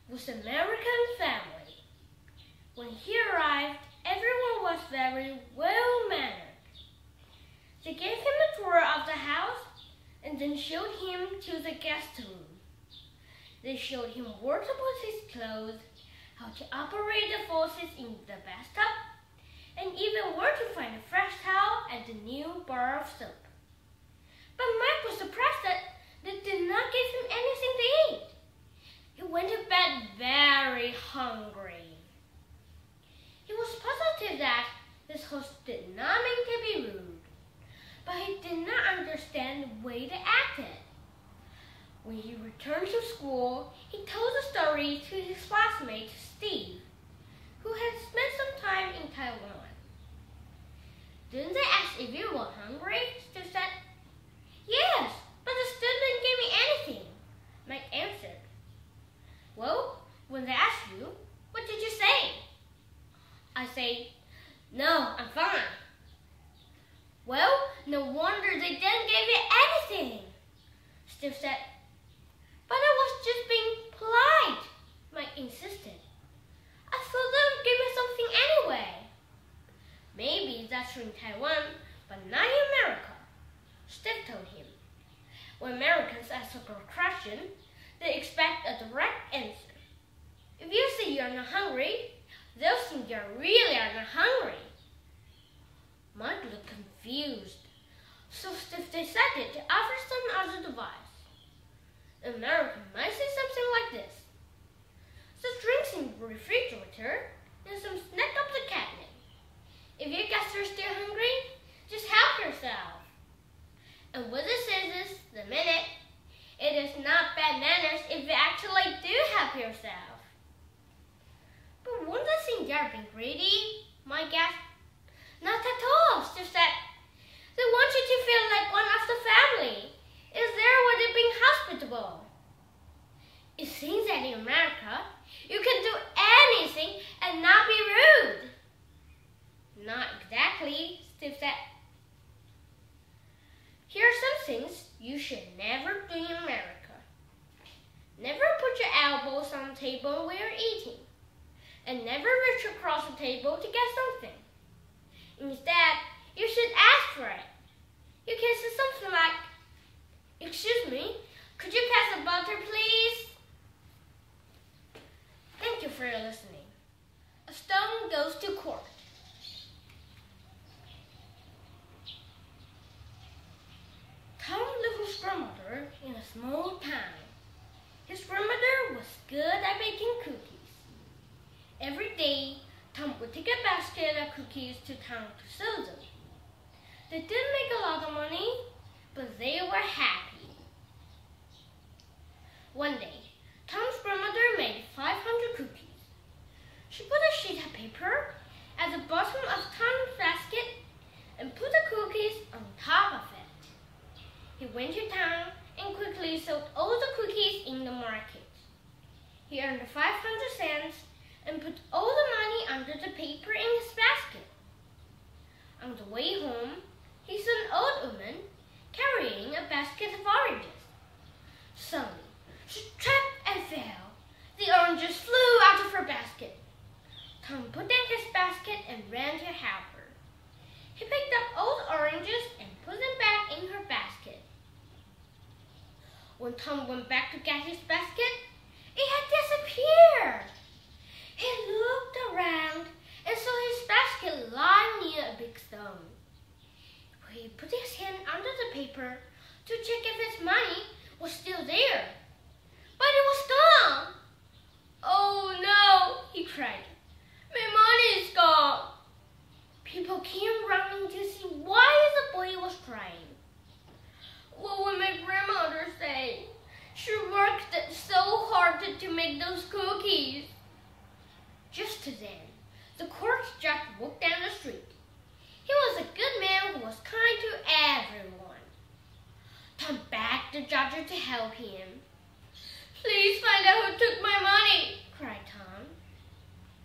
was an American family. When he arrived, everyone was very well-mannered. They gave him a tour of the house and then showed him to the guest room. They showed him where to put his clothes, how to operate the faucets in the bathtub, and even where to find a fresh towel and a new bar of soap. But Mike was surprised that they did not give him anything to eat. He went to bed very hungry. He was positive that his host did not mean to be rude, but he did not understand the way they acted. When he returned to school, he told the story to his classmate Steve, who had spent some time in Taiwan. Didn't they ask if you were hungry? Steve said. Yes, but the student didn't give me anything, Mike answered. Well, when they asked you, what did you say? I said, no, I'm fine. Well, no wonder they didn't give you anything, Steve said. But I was just being polite, Mike insisted. I thought they would give me something anyway. Maybe that's true in Taiwan, but not in America, Steve told him. When Americans ask a question, they expect a direct answer. If you say you're not hungry, they'll think you really are not hungry. Mike looked confused, so Steve decided to offer some other advice. An American might say something like this. Some drinks in the refrigerator and some snack up the cabinet. If you guys are still hungry, just help yourself. And what it says is, the minute, it is not bad manners if you actually do help yourself. But won't they think you're being greedy? Mike asked. Not at all, Steve said. They want you to feel like one of the family. Is there where they're being hospitable? It seems that in America, you can do anything and not be rude. Not exactly, Steve said. Here are some things you should never do in America. Never put your elbows on the table when you're eating. And never reach across the table to get something. Instead, you should ask for it. You can say something like, excuse me, could you pass the butter, please? Thank you for listening. A stone goes to court. Tom lived with his grandmother in a small town. His grandmother was good at baking cookies. Every day, Tom would take a basket of cookies to town to sell them. They didn't make a lot of money, but they were happy. One day, Tom's grandmother made 500 cookies. She put a sheet of paper at the bottom of Tom's basket and put the cookies on top of it. He went to town and quickly sold all the cookies in the market. He earned 500 cents and put all the money under the paper in his basket. On the way home, he saw an old woman carrying a basket of oranges. Suddenly, she tripped and fell. The oranges flew out of her basket. Tom put down his basket and ran to help her. He picked up all the oranges and put them back in her basket. When Tom went back to get his basket, it had disappeared. He looked around and saw his basket lying near a big stone. He put his hand under the paper to check if his money was still there. But it was gone. Oh no, he cried. My money is gone. People came running to see why the boy was crying. What would my grandmother say? She worked so hard to make those cookies. Just then, the court judge walked down the street. He was a good man who was kind to everyone. Tom begged the judge to help him. Please find out who took my money, cried Tom.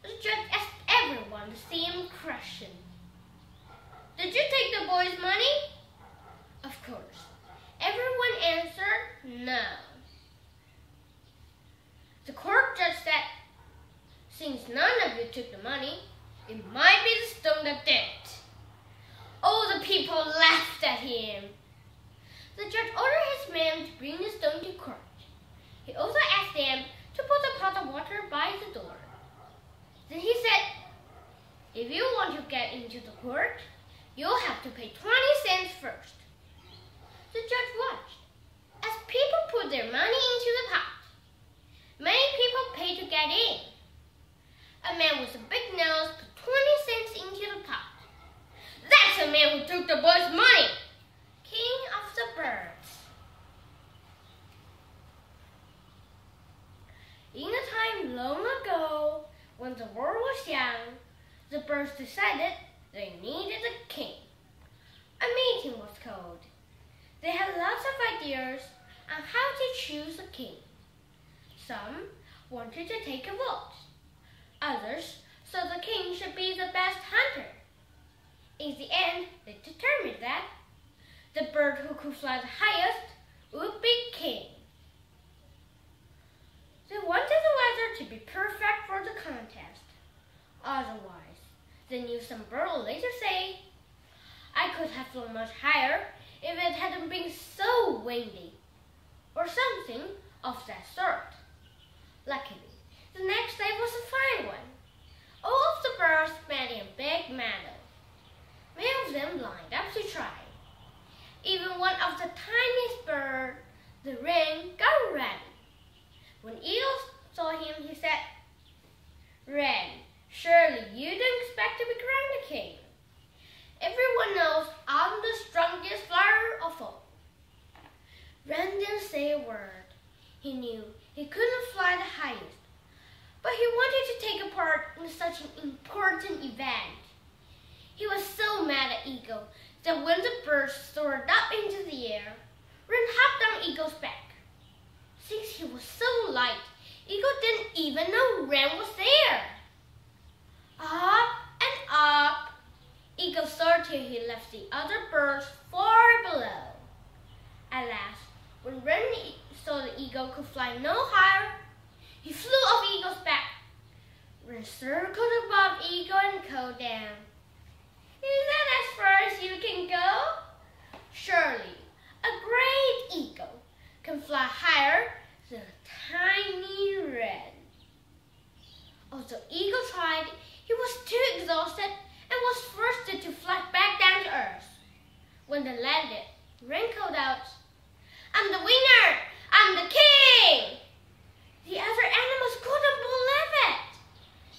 The judge asked everyone the same question. Did you take the boy's money? Of course, everyone answered no. The court judge said, "Since none of you took the money, it might be the stone that did it." All the people laughed at him. The judge ordered his men to bring the stone to court. He also asked them to put a pot of water by the door. Then he said, "If you want to get into the court, you'll have to pay 20 cents first." The judge watched as people put their money into the pot. Many people paid to get in. A man with a big nose put 20 cents into the pot. "That's the man who took the boy's money." King of the birds. In a time long ago, when the world was young, the birds decided they needed a king. A meeting was called. They had lots of ideas on how to choose a king. Some wanted to take a vote. Others thought the king should be the best hunter. In the end, they determined that the bird who could fly the highest would be king. They wanted the weather to be perfect for the contest. Otherwise, they knew some bird would later say, "I could have flown much higher if it hadn't been so windy," or something of that sort. Luckily, the next day was a fine one. All of the birds met in a big meadow. Many of them lined up to try. Even one of the tiniest birds, the wren, got ready. When Eagle saw him, he said, "Wren, surely you don't expect to be crowned a king. Everyone knows I'm the strongest flyer of all." Wren didn't say a word. He knew he couldn't fly the highest, but he wanted to take a part in such an important event. He was so mad at Eagle that when the bird soared up into the air, Wren hopped on Eagle's back. Since he was so light, Eagle didn't even know Wren was there. Up and up, Eagle soared till he left the other birds far below. At last, when Wren saw the eagle could fly no higher, he flew off Eagle's back. Wren circled above Eagle and called down, "Is that as far as you can go?" Surely, a great eagle can fly higher than a tiny wren. Although Eagle tried, he was too exhausted and was forced to fly back down to earth. When they landed, Wren called out, "I'm the winner! I'm the king!" The other animals couldn't believe it.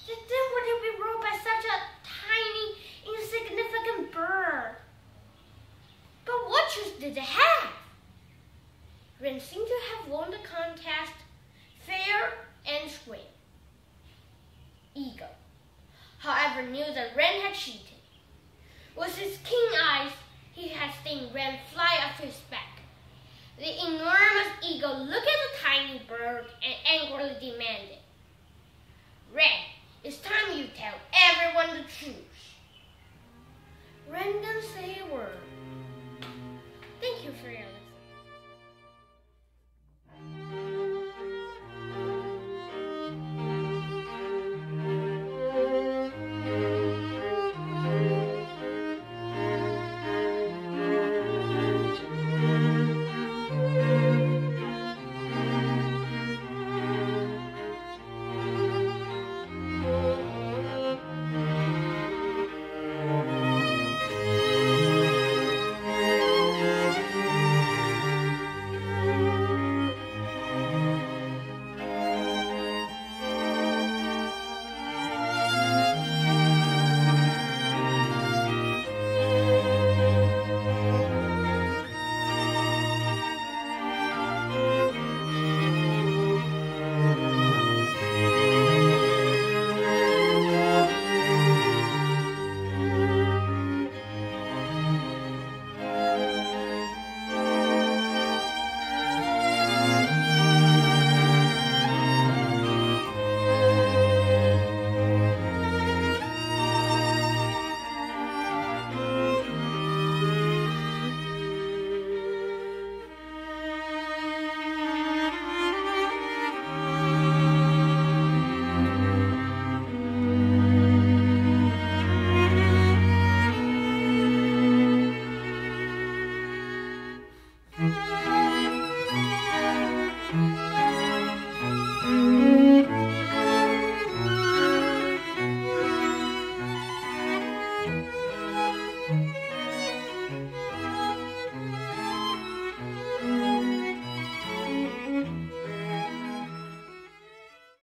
They didn't want to be ruled by such a tiny, insignificant bird. But what choice did they have? Wren seemed to have won the contest fair and square. Eagle, however, knew that Wren had cheated. With his keen eyes, he had seen Wren fly up his back. The enormous eagle looked at the tiny bird and angrily demanded, "Wren, it's time you tell everyone the truth." Wren didn't say